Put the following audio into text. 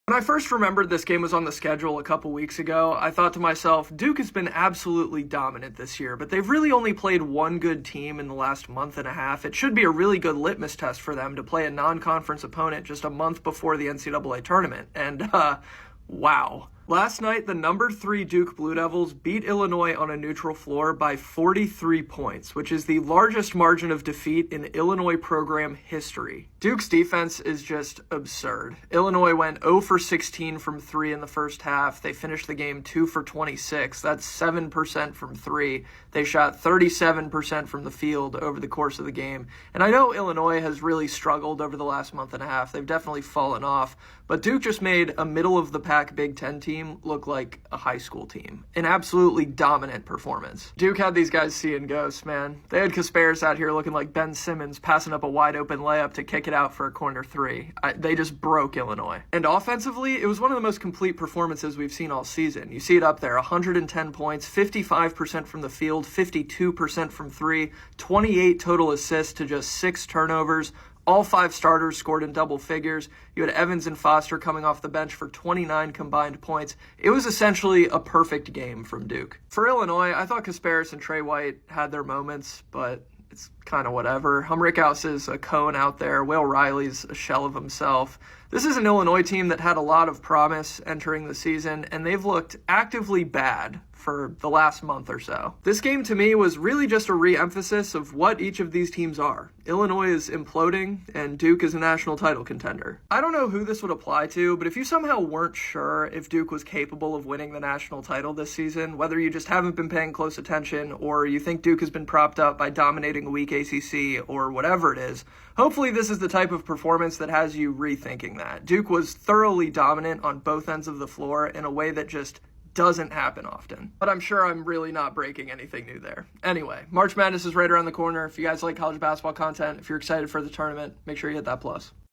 When I first remembered this game was on the schedule a couple weeks ago, I thought to myself, Duke has been absolutely dominant this year, but they've really only played one good team in the last month and a half. It should be a really good litmus test for them to play a non-conference opponent just a month before the NCAA tournament. And, wow. Last night, the number 3 Duke Blue Devils beat Illinois on a neutral floor by 43 points, which is the largest margin of defeat in Illinois program history. Duke's defense is just absurd. Illinois went 0 for 16 from 3 in the first half. They finished the game 2 for 26. That's 7% from 3. They shot 37% from the field over the course of the game. And I know Illinois has really struggled over the last month and a half. They've definitely fallen off. But Duke just made a middle-of-the-pack Big Ten team look like a high school team. An absolutely dominant performance. Duke had these guys seeing ghosts, man. They had Kasparis out here looking like Ben Simmons passing up a wide-open layup to kick it out for a corner 3. They just broke Illinois. And offensively, it was one of the most complete performances we've seen all season. You see it up there, 110 points, 55% from the field, 52% from 3, 28 total assists to just 6 turnovers. All 5 starters scored in double figures. You had Evans and Foster coming off the bench for 29 combined points. It was essentially a perfect game from Duke. For Illinois, I thought Kasparis and Trey White had their moments, but it's kind of whatever. Humrickhouse is a cone out there. Will Riley's a shell of himself. This is an Illinois team that had a lot of promise entering the season, and they've looked actively bad for the last month or so. This game to me was really just a re-emphasis of what each of these teams are. Illinois is imploding, and Duke is a national title contender. I don't know who this would apply to, but if you somehow weren't sure if Duke was capable of winning the national title this season, whether you just haven't been paying close attention, or you think Duke has been propped up by dominating a weak ACC, or whatever it is, hopefully this is the type of performance that has you rethinking that. Duke was thoroughly dominant on both ends of the floor in a way that just doesn't happen often. But I'm sure I'm really not breaking anything new there. Anyway, March Madness is right around the corner. If you guys like college basketball content, if you're excited for the tournament, make sure you hit that plus.